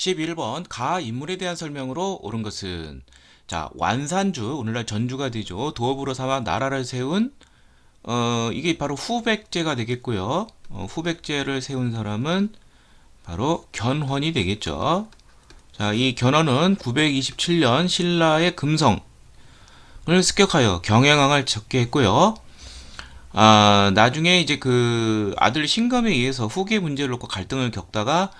11번 가 인물에 대한 설명으로 옳은 것은 자 완산주 오늘날 전주가 되죠. 도읍으로 삼아 나라를 세운 이게 바로 후백제가 되겠고요. 후백제를 세운 사람은 바로 견훤이 되겠죠. 자, 이 견훤은 927년 신라의 금성을 습격하여 경양왕을 적게 했고요. 나중에 이제 그 아들 신감에 의해서 후계 문제를 놓고 갈등을 겪다가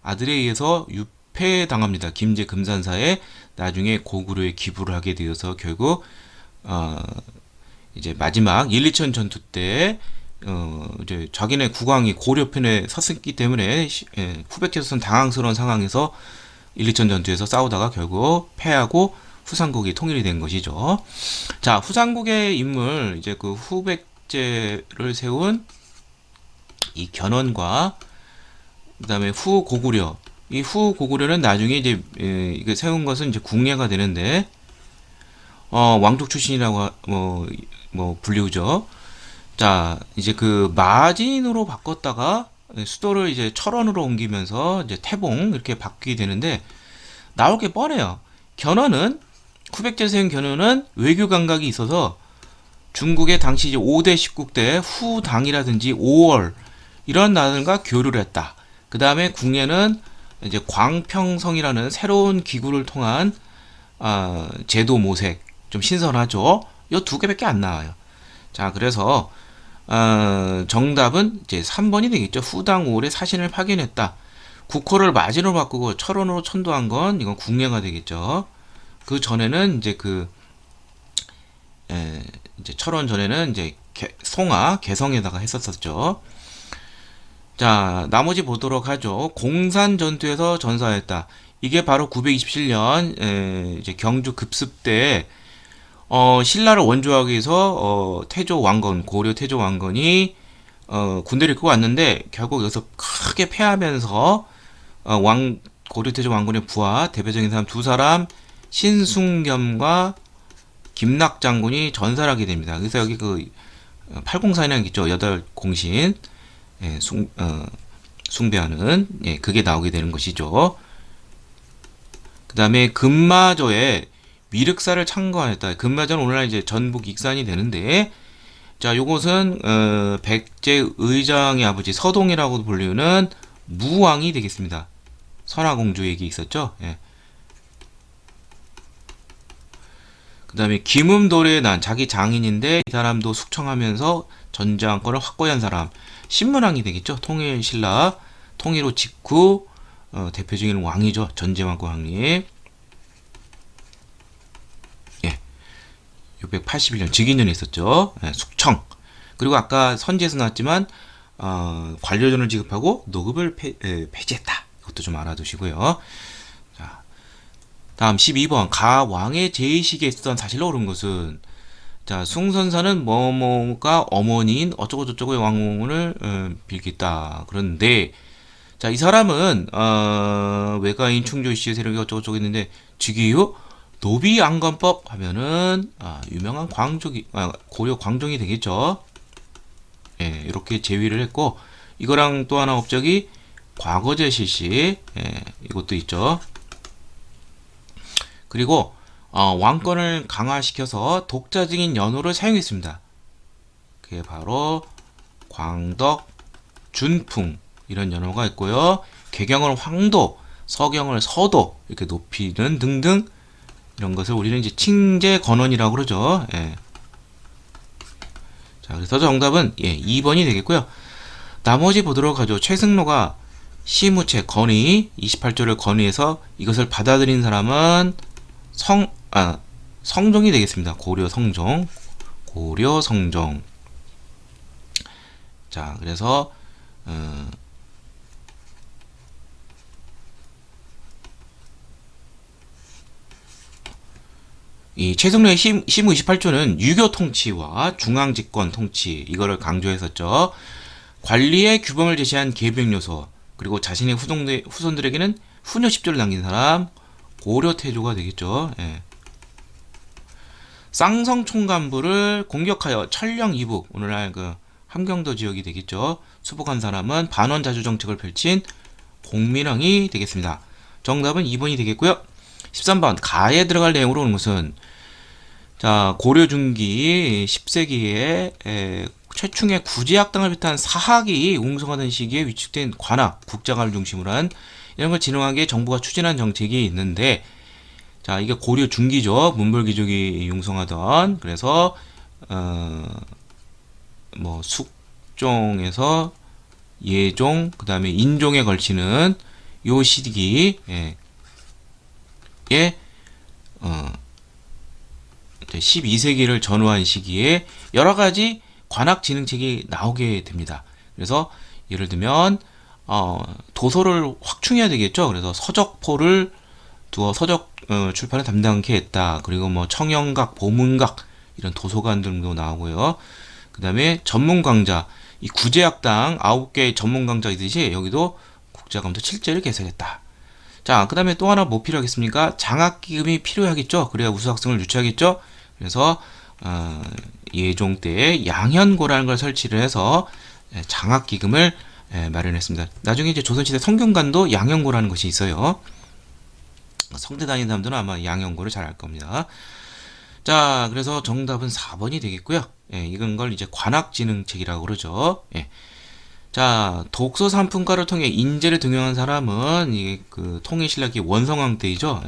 아들에 의해서 유폐당합니다. 김제 금산사에 나중에 고구려에 기부를 하게 되어서 결국 이제 마지막 1, 2천 전투 때 이제 자기네 국왕이 고려 편에 섰기 때문에 후백제에서는 당황스러운 상황에서 1, 2천 전투에서 싸우다가 결국 패하고 후삼국이 통일이 된 것이죠. 자, 후삼국의 인물 이제 그 후백제를 세운 이 견훤과 그다음에 후고구려 이 후고구려는 나중에 이제 이게 세운 것은 이제 궁예가 되는데 왕족 출신이라고 불리우죠. 자, 이제 그 마진으로 바꿨다가 수도를 이제 철원으로 옮기면서 이제 태봉 이렇게 바뀌게 되는데 나올 게 뻔해요. 견훤은 후백제 세운 견훤은 외교 감각이 있어서 중국의 당시 이제 5대 10국대 후당이라든지 5월 이런 나라들과 교류를 했다. 그 다음에 궁예는 이제 광평성이라는 새로운 기구를 통한 제도 모색 좀 신선하죠. 요 두 개밖에 안 나와요. 자, 그래서 정답은 이제 3번이 되겠죠. 후당 5월에 사신을 파견했다. 국호를 마진으로 바꾸고 철원으로 천도한 건 이건 궁예가 되겠죠. 그 전에는 이제 이제 철원 전에는 이제 송하 개성에다가 했었었죠. 자, 나머지 보도록 하죠. 공산 전투에서 전사했다. 이게 바로 927년 이제 경주 급습 때 신라를 원조하기 위해서 태조 왕건 고려 태조 왕건이 군대를 이끌고 왔는데 결국 여기서 크게 패하면서 고려 태조 왕건의 부하 대표적인 사람 두 사람 신숭겸과 김낙 장군이 전사를 하게 됩니다. 그래서 여기 그 804이라는 게 있죠. 여덟 공신 숭배하는 그게 나오게 되는 것이죠. 그 다음에 금마저에 미륵사를 창건했다. 금마저는 오늘날 이제 전북 익산이 되는데 자, 요것은 백제 의장의 아버지 서동이라고 불리는 무왕이 되겠습니다. 선화공주 얘기 있었죠. 예. 그 다음에 김음도래의 난 자기 장인인데 이 사람도 숙청하면서 전장권을 확고히 한 사람 신문왕이 되겠죠. 통일신라 통일 후 직후 대표적인 왕이죠. 전제왕국 왕님. 예, 681년 즉위년에 있었죠. 예, 숙청. 그리고 아까 선지에서 나왔지만 관료전을 지급하고 노급을 폐지했다. 이것도 좀 알아두시고요. 자, 다음 12번 가왕의 제의식에 있었던 사실로 옳은 것은 자, 숭선사는 뭐뭐가 어머니인 어쩌고저쩌고의 왕을 빌겠다. 그런데 자, 이 사람은 외가인 충조씨의 세력이 어쩌고저쩌고 있는데 즉위 후 노비안건법 하면은 유명한 고려 광종이 되겠죠. 예, 이렇게 제위를 했고 이거랑 또 하나 업적이 과거제 실시 이것도 있죠. 그리고 왕권을 강화시켜서 독자적인 연호를 사용했습니다. 그게 바로 광덕, 준풍 이런 연호가 있고요. 개경을 황도, 서경을 서도 이렇게 높이는 등등 이런 것을 우리는 이제 칭제 건원이라고 그러죠. 예. 자, 그래서 정답은 2번이 되겠고요. 나머지 보도록 하죠. 최승로가 시무책 건의 28조를 건의해서 이것을 받아들인 사람은 성종이 되겠습니다. 고려 성종. 자, 그래서 이 최승로의 시무 28조는 유교 통치와 중앙 집권 통치 이거를 강조했었죠. 관리의 규범을 제시한 계백 요소 그리고 자신의 후손들에게는 후녀 10조를 남긴 사람 고려 태조가 되겠죠. 예. 쌍성 총간부를 공격하여 철령 이북 오늘날 그 함경도 지역이 되겠죠. 수복한 사람은 반원 자주 정책을 펼친 공민왕이 되겠습니다. 정답은 2번이 되겠고요. 13번 가에 들어갈 내용으로 오는 것은 자 고려 중기 10세기에 최충의 구제학당을 비롯한 사학이 웅성하던 시기에 위축된 관악, 국장을 중심으로 한 이런 걸 진흥하기 위해 정부가 추진한 정책이 있는데 자 이게 고려 중기죠. 문벌귀족이 융성하던 그래서 뭐 숙종에서 예종 그다음에 인종에 걸치는 요 시기에 예, 12세기를 전후한 시기에 여러 가지 관악 진흥책이 나오게 됩니다. 그래서 예를 들면 도서를 확충해야 되겠죠. 그래서 서적포를 두어 서적 출판을 담당케 했다. 그리고 뭐 청영각, 보문각 이런 도서관 등도 나오고요. 그 다음에 전문 강좌, 이 구제학당 9개의 전문 강좌이듯이 여기도 국자검토 7제를 개설했다. 자, 그 다음에 또 하나 뭐 필요하겠습니까? 장학기금이 필요하겠죠. 그래야 우수학생을 유치하겠죠. 그래서 예종 때 양현고라는 걸 설치를 해서 장학기금을 마련했습니다. 나중에 이제 조선시대 성균관도 양현고라는 것이 있어요. 성대 다니는 사람들은 아마 양현고를 잘 알 겁니다. 자, 그래서 정답은 4번이 되겠고요. 이건 걸 이제 관악진흥책이라고 그러죠. 자, 독서 상품가를 통해 인재를 등용한 사람은 이게 그 통일신라기 원성왕 때이죠.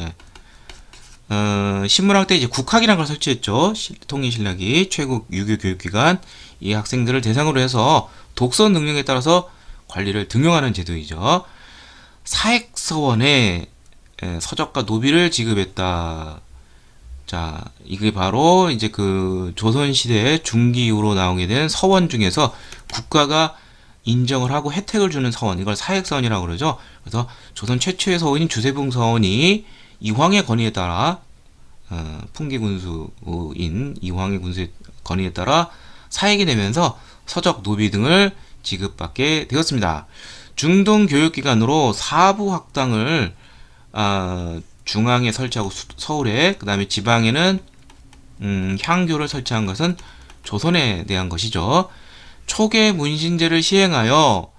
신문왕 때 이제 국학이라는 걸 설치했죠. 통일신라기 최고 유교 교육기관 이 학생들을 대상으로 해서 독서 능력에 따라서 관리를 등용하는 제도이죠. 사액서원에 서적과 노비를 지급했다. 자, 이게 바로 이제 그 조선시대 중기 이후로 나오게 된 서원 중에서 국가가 인정을 하고 혜택을 주는 서원, 이걸 사액서원이라고 그러죠. 그래서 조선 최초의 서원인 주세봉 서원이 이황의 건의에 따라 풍기군수인 이황의 군수의 건의에 따라 사액이 되면서 서적, 노비 등을 지급받게 되었습니다. 중동교육기관으로 사부학당을 중앙에 설치하고 서울에 그 다음에 지방에는 향교를 설치한 것은 조선에 대한 것이죠. 초계 문신제를 시행하여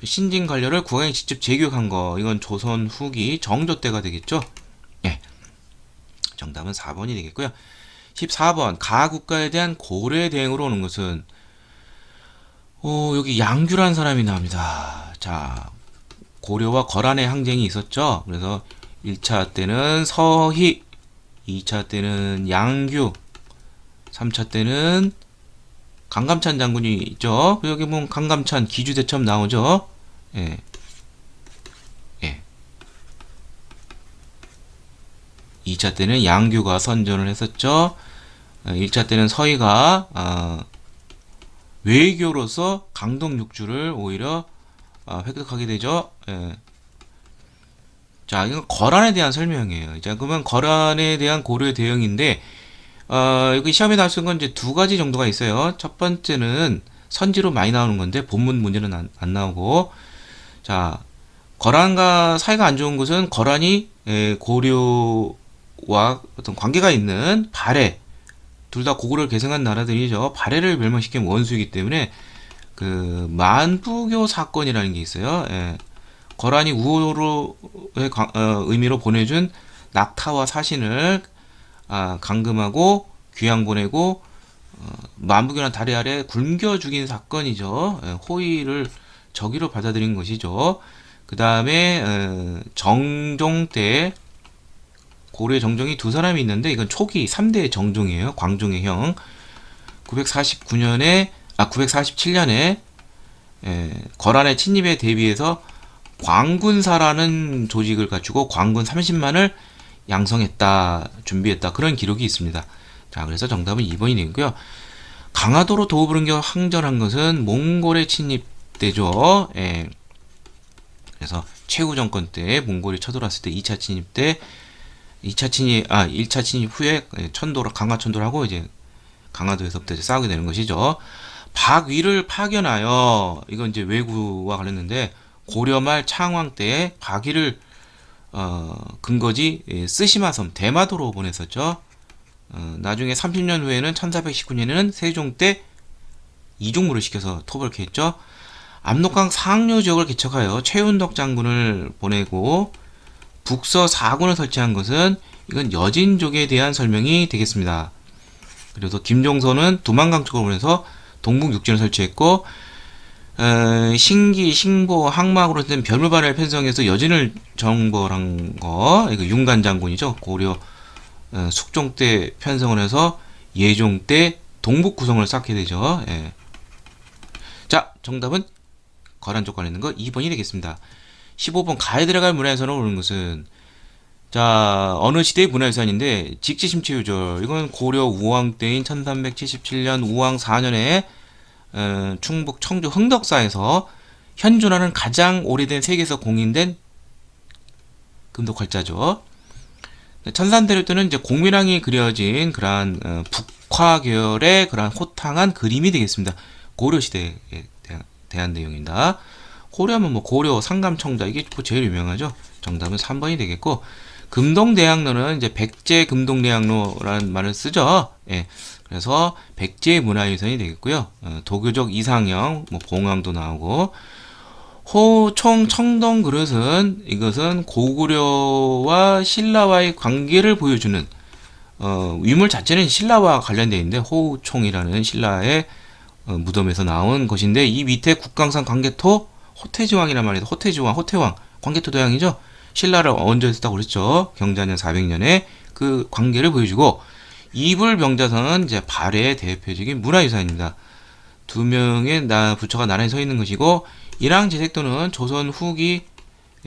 신진 관료를 국왕이 직접 재교육한 거 이건 조선 후기 정조 때가 되겠죠. 예, 정답은 4번이 되겠고요. 14번 가국가에 대한 고려 대응으로 오는 것은 여기 양규라는 사람이 나옵니다. 자, 고려와 거란의 항쟁이 있었죠. 그래서 1차 때는 서희, 2차 때는 양규, 3차 때는 강감찬 장군이 있죠. 여기 보면 강감찬 기주대첩 나오죠. 예. 2차 때는 양규가 선전을 했었죠. 1차 때는 서희가 외교로서 강동 육주를 오히려 획득하게 되죠. 예. 자, 이건 거란에 대한 설명이에요. 자, 그러면 거란에 대한 고려 대응인데 여기 시험에 나올 수 있는 건 이제 두 가지 정도가 있어요. 첫 번째는 선지로 많이 나오는 건데 본문 문제는 안 나오고 자, 거란과 사이가 안 좋은 것은 거란이 고려와 어떤 관계가 있는 발해 둘 다 고구려를 계승한 나라들이죠. 발해를 멸망시킨 원수이기 때문에 그 만부교 사건이라는 게 있어요. 거란이 우호로의 의미로 보내준 낙타와 사신을 감금하고 귀양 보내고 만부교란 다리 아래 굶겨 죽인 사건이죠. 호의를 적의로 받아들인 것이죠. 그 다음에 정종 때 고려의 정종이 두 사람이 있는데 이건 초기 3대 정종이에요. 광종의 형 947년에 거란의 침입에 대비해서 광군사라는 조직을 갖추고 광군 30만을 양성했다, 준비했다 그런 기록이 있습니다. 자, 그래서 정답은 2번이 되고요. 강화도로 도읍을옮겨 항전한 것은 몽골의 침입 때죠. 그래서 최후 정권 때 몽골이 쳐들어왔을 때 2차 침입 때 1차 침입 후에 강화천도를 하고 이제 강화도에서부터 이제 싸우게 되는 것이죠. 박위를 파견하여 이건 이제 왜구와 관련된데 고려 말 창왕 때 박위를 근거지 쓰시마섬 대마도로 보냈었죠. 나중에 30년 후에는 1419년에는 세종 때 이종무를 시켜서 토벌케 했죠. 압록강 상류 지역을 개척하여 최윤덕 장군을 보내고 북서 4군을 설치한 것은 이건 여진족에 대한 설명이 되겠습니다. 그래서 김종선은 두만강 쪽으로 보내서 동북 육진을 설치했고 신기, 신보, 항막으로 된 별무반을 편성해서 여진을 정벌한 거, 이거 윤관 장군이죠. 고려 숙종 때 편성을 해서 예종 때 동북 구성을 쌓게 되죠. 예. 자, 정답은 거란 쪽 관련 있는 거 2번이 되겠습니다. 15번 가에 들어갈 문화유산으로 오는 것은 자, 어느 시대의 문화유산인데 직지심체유절, 이건 고려 우왕 때인 1377년 우왕 4년에 충북 청주 흥덕사에서 현존하는 가장 오래된 세계에서 공인된 금독활자죠. 천산대로 때는 이제 공민왕이 그려진 그러한 북화 계열의 그러한 호탕한 그림이 되겠습니다. 고려 시대에 대한 내용입니다. 고려하면 뭐 고려 상감청자 이게 뭐 제일 유명하죠. 정답은 3번이 되겠고, 금동대학로는 이제 백제 금동대학로라는 말을 쓰죠. 예. 그래서 백제 문화유산이 되겠고요. 도교적 이상형, 뭐 봉황도 나오고, 호총 청동 그릇은 이것은 고구려와 신라와의 관계를 보여주는 위물 자체는 신라와 관련되어 있는데 호총이라는 신라의 무덤에서 나온 것인데, 이 밑에 국강산 광개토 호태지왕이란 말이죠. 호태지왕, 호태왕, 광개토 도양이죠. 신라를 언저했다고 그랬죠. 경자년 400년에 그 관계를 보여주고, 이불병자선은 이제 발해의 대표적인 문화유산입니다. 두 명의 부처가 나란히 서 있는 것이고, 일왕제색도는 조선 후기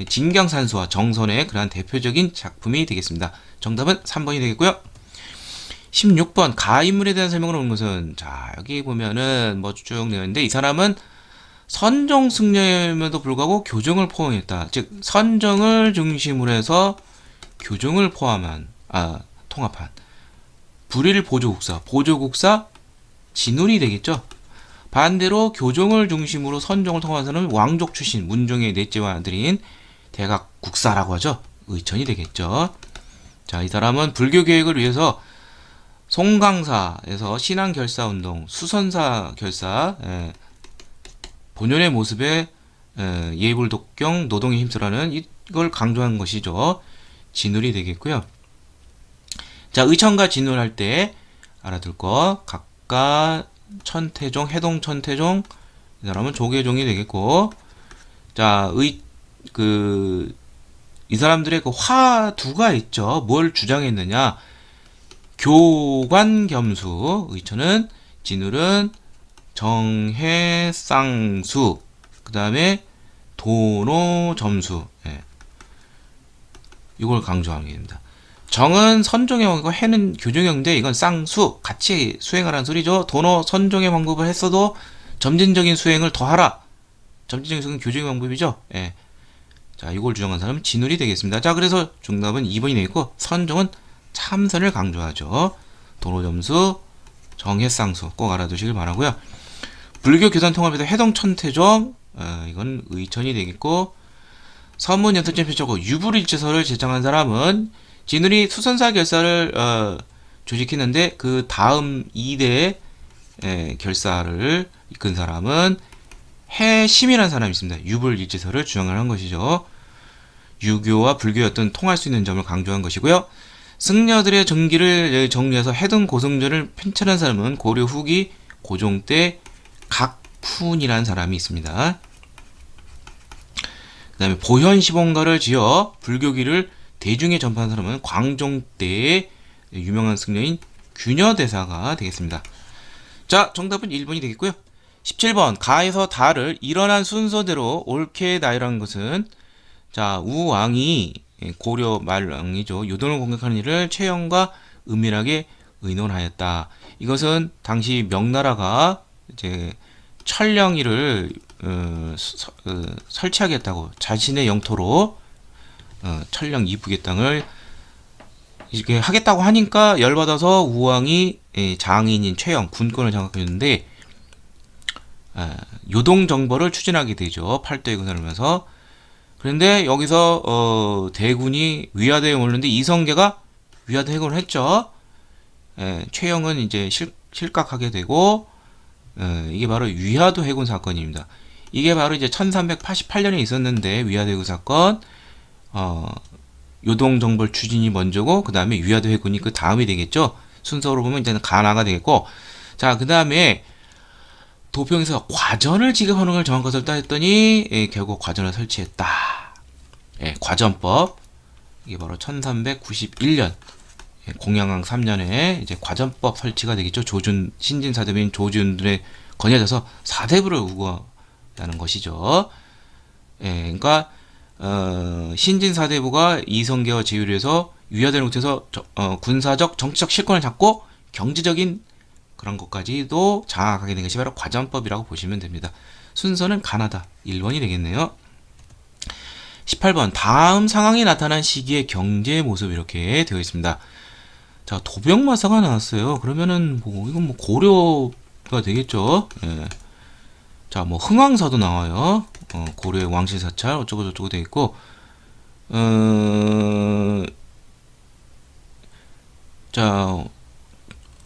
진경산수와 정선의 그러한 대표적인 작품이 되겠습니다. 정답은 3번이 되겠고요. 16번 가인물에 대한 설명을 온 것은, 자, 여기 보면은 뭐 쭉 내었는데, 이 사람은 선정 승려임에도 불구하고 교정을 포함했다. 즉 선정을 중심으로 해서 교정을 통합한 불일 보조국사 진운이 되겠죠. 반대로 교정을 중심으로 선정을 통해서는 왕족 출신 문종의 넷째와 아들인 대각국사라고 하죠. 의천이 되겠죠. 자, 이 사람은 불교 개혁을 위해서 송강사에서 신앙결사운동, 수선사 결사, 본연의 모습에 예불독경, 노동에 힘쓰라는 이걸 강조한 것이죠. 진울이 되겠고요. 자, 의천과 진울 할 때 알아둘 거, 각각 천태종, 해동 천태종, 이 사람은 조계종이 되겠고, 자, 이 사람들의 그 화두가 있죠. 뭘 주장했느냐? 교관겸수, 의천은, 진울은 정해쌍수, 그 다음에 도노점수, 이걸 강조하는 게 됩니다. 정은 선종형이고 해는 교정형인데 이건 쌍수, 같이 수행하라는 소리죠. 도노 선종의 방법을 했어도 점진적인 수행을 더하라. 점진적인 수행은 교정의 방법이죠. 예. 자, 이걸 주장한 사람은 진울이 되겠습니다. 자, 그래서 정답은 2번이 되겠고, 선종은 참선을 강조하죠. 도노점수, 정해쌍수 꼭 알아두시길 바라고요. 불교 교단 통합에서 해동천태종, 이건 의천이 되겠고, 서문 연설전 표적고 유불일체서를 제정한 사람은 진울이 수선사 결사를 조직했는데 그 다음 2대 결사를 이끈 사람은 해심이라는 사람이 있습니다. 유불일체서를 주장을 한 것이죠. 유교와 불교의 어떤 통할 수 있는 점을 강조한 것이고요. 승려들의 정기를 정리해서 해동 고성전을 편찬한 사람은 고려 후기 고종 때 각훈이라는 사람이 있습니다. 그 다음에 보현시봉가를 지어 불교기를 대중에 전파한 사람은 광종 때의 유명한 승려인 균여대사가 되겠습니다. 자, 정답은 1번이 되겠고요. 17번 가에서 다를 일어난 순서대로 옳게 나열한 것은, 자, 우왕이 고려 말왕이죠. 요동을 공격하는 일을 최영과 은밀하게 의논하였다. 이것은 당시 명나라가 이제 천령이를 설치하겠다고 자신의 영토로 천령 이북의 땅을 이렇게 하겠다고 하니까 열받아서 우왕이 장인인 최영 군권을 장악했는데 요동 정벌을 추진하게 되죠. 팔도의 군사를 하면서. 그런데 여기서 대군이 위화도에 오는데 이성계가 위화도 해군을 했죠. 최영은 이제 실각하게 되고, 이게 바로 위화도 해군 사건입니다. 이게 바로 이제 1388년에 있었는데 위화도 해군 사건, 요동정벌 추진이 먼저고 그 다음에 위화도 해군이 그 다음이 되겠죠. 순서로 보면 이제는 가나가 되겠고, 자, 그 다음에 도평에서 과전을 지급하는 걸 정한 것을 따졌더니 결국 과전을 설치했다. 과전법, 이게 바로 1391년 공양왕 3년에 이제 과전법 설치가 되겠죠. 신진 사대부인 조준들에 건의해져서 사대부를 우거하는 것이죠. 그러니까 신진 사대부가 이성계와 제휴를 해서 위화되는 곳에서 군사적 정치적 실권을 잡고 경제적인 그런 것까지도 장악하게 된 것이 바로 과전법이라고 보시면 됩니다. 순서는 가나다 1번이 되겠네요. 18번 다음 상황이 나타난 시기의 경제 모습 이렇게 되어 있습니다. 자, 도병마사가 나왔어요. 그러면은 이건 고려가 되겠죠. 자, 흥왕사도 나와요. 고려의 왕실사찰 어쩌고 저쩌고 되어 있고, 자,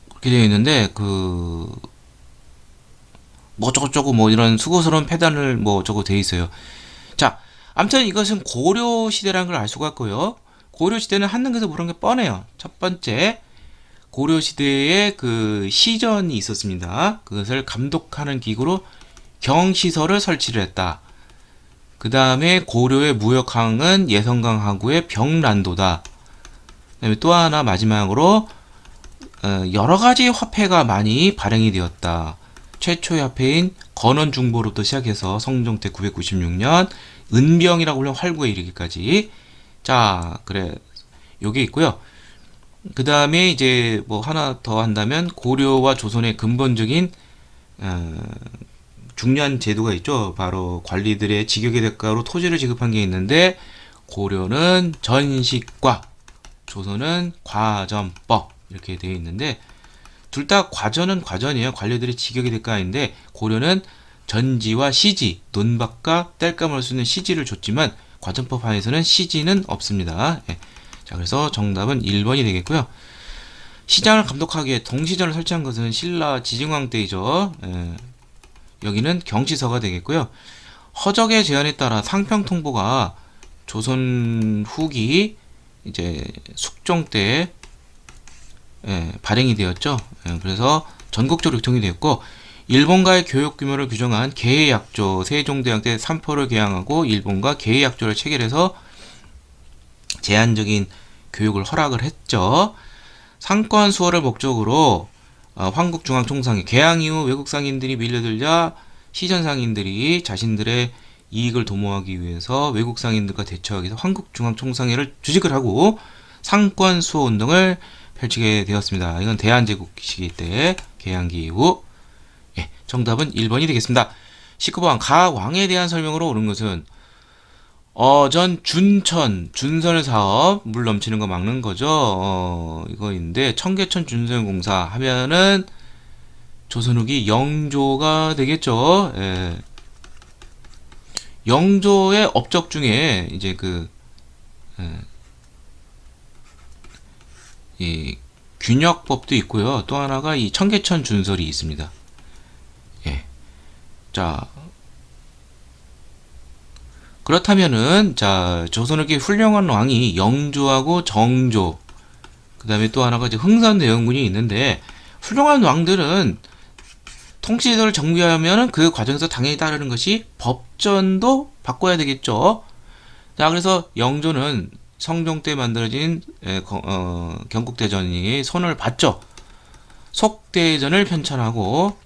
그렇게 되어 있는데 어쩌고저쩌고 이런 수고스러운 패단을 어쩌고 되어 있어요. 자, 아무튼 이것은 고려 시대라는 걸 알 수가 있고요. 고려 시대는 한능에서 그런 게 뻔해요. 첫 번째, 고려 시대에 그 시전이 있었습니다. 그것을 감독하는 기구로 경시설을 설치를 했다. 그 다음에 고려의 무역항은 예성강 하구의 병란도다. 그 다음에 또 하나 마지막으로 여러 가지 화폐가 많이 발행이 되었다. 최초의 화폐인 건원중보로부터 시작해서 성종 때 996년 은병이라고 불리는 활구에 이르기까지. 자, 그래, 요게 있고요. 그 다음에 이제 하나 더 한다면 고려와 조선의 근본적인 중요한 제도가 있죠. 바로 관리들의 직역의 대가로 토지를 지급한 게 있는데, 고려는 전식과 조선은 과전법 이렇게 되어 있는데, 둘 다 과전은 과전이에요. 관리들의 직역의 대가인데, 고려는 전지와 시지, 논밭과 땔감을 할 수 있는 시지를 줬지만 과전법 하에서는 시지는 없습니다. 자, 그래서 정답은 1번이 되겠고요. 시장을 감독하기 위해 동시전을 설치한 것은 신라 지증왕 때이죠. 여기는 경시서가 되겠고요. 허적의 제안에 따라 상평통보가 조선 후기 이제 숙종 때 발행이 되었죠. 그래서 전국적으로 유통이 되었고, 일본과의 교육 규모를 규정한 계해약조, 세종대왕 때 삼포를 개항하고 일본과 계해약조를 체결해서 제한적인 교육을 허락을 했죠. 상권 수호를 목적으로 황국중앙총상에 개항 이후 외국 상인들이 밀려들자 시전 상인들이 자신들의 이익을 도모하기 위해서 외국 상인들과 대처하기 위해서 황국중앙총상회를 주직을 하고 상권 수호 운동을 펼치게 되었습니다. 이건 대한제국 시기 때 개항기 이후. 정답은 1번이 되겠습니다. 19번 가왕에 대한 설명으로 옳은 것은 전 준선을 사업, 물 넘치는 거 막는 거죠. 이거인데 청계천 준선공사 하면은 조선 후기 영조가 되겠죠. 영조의 업적 중에 이제 이 균역법도 있고요. 또 하나가 이 청계천 준설이 있습니다. 자, 그렇다면은 조선 후기 훌륭한 왕이 영조하고 정조, 그 다음에 또 하나가 이제 흥선대원군이 있는데, 훌륭한 왕들은 통치제도를 정비하면은 그 과정에서 당연히 따르는 것이 법전도 바꿔야 되겠죠. 자, 그래서 영조는 성종 때 만들어진 경국대전이 손을 봤죠. 속대전을 편찬하고,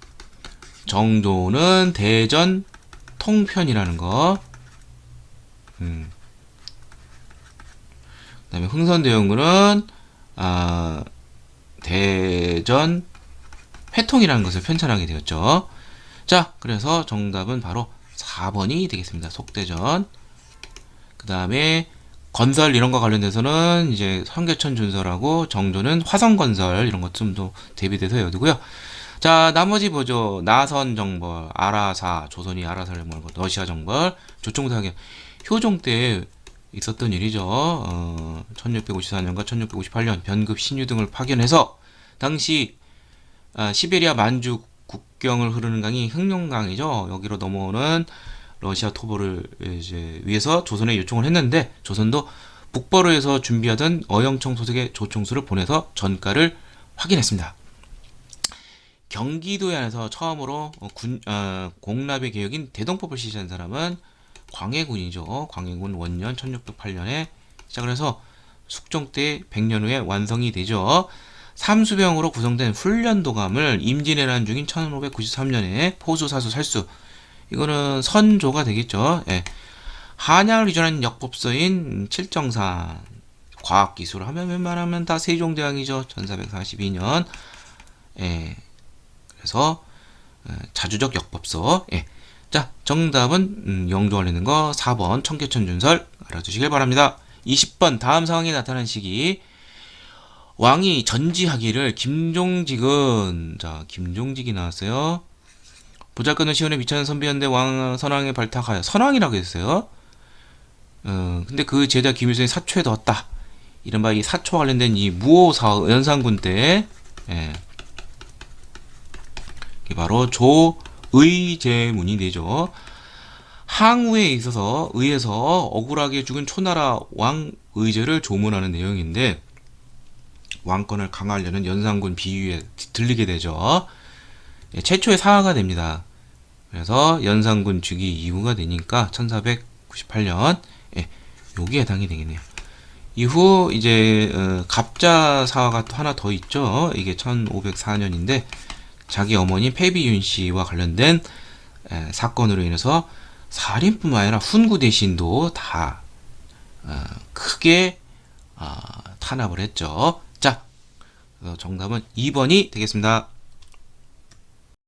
정조는 대전 통편이라는 거. 그 다음에 흥선대원군은 대전 회통이라는 것을 편찬하게 되었죠. 자, 그래서 정답은 바로 4번이 되겠습니다. 속대전. 그 다음에 건설 이런 거 관련돼서는 이제 성계천 준설하고 정조는 화성건설 이런 것 좀도 대비돼서 외워두고요. 자, 나머지 보죠. 나선 정벌, 아라사, 조선이 아라사를 모은 것, 러시아 정벌, 조총사격, 효종 때 있었던 일이죠. 1654년과 1658년 변급 신유 등을 파견해서 당시 시베리아 만주 국경을 흐르는 강이 흑룡강이죠. 여기로 넘어오는 러시아 토벌을 이제 위해서 조선에 요청을 했는데 조선도 북벌호에서 준비하던 어영청 소속의 조총수를 보내서 전가를 확인했습니다. 경기도에 안에서 처음으로 공납의 개혁인 대동법을 실시한 사람은 광해군이죠. 광해군 원년 1608년에 시작을 해서 숙종 때 100년 후에 완성이 되죠. 삼수병으로 구성된 훈련도감을 임진왜란 중인 1593년에 포수, 사수, 살수, 이거는 선조가 되겠죠. 예. 한양을 이전한 역법서인 칠정산, 과학기술 하면 웬만하면 다 세종대왕이죠. 1442년. 예. 그래서 자주적 역법서. 예. 자, 정답은 영조가 내는 거 4번 청계천준설 알아두시길 바랍니다. 20번 다음 상황이 나타난 시기. 왕이 전지하기를 김종직은, 자, 김종직이 나왔어요. 보잘것없는 시온에 미천한 선비였는데 왕 선왕에 발탁하여, 선왕이라고 했어요. 근데 그 제자 김일성이 사초에 넣었다. 이른바 이 사초와 관련된 이 무오사 연산군 때, 예. 이게 바로 조의제문이 되죠. 항우에 있어서 의에서 억울하게 죽은 초나라 왕 의제를 조문하는 내용인데, 왕권을 강화하려는 연산군 비유에 들리게 되죠. 예, 최초의 사화가 됩니다. 그래서 연산군 즉위 이후가 되니까 1498년, 예, 여기에 해당이 되겠네요. 이후 이제 갑자 사화가 또 하나 더 있죠. 이게 1504년인데 자기 어머니 패비윤 씨와 관련된 사건으로 인해서 살인뿐만 아니라 훈구 대신도 다 크게 탄압을 했죠. 자, 정답은 2번이 되겠습니다.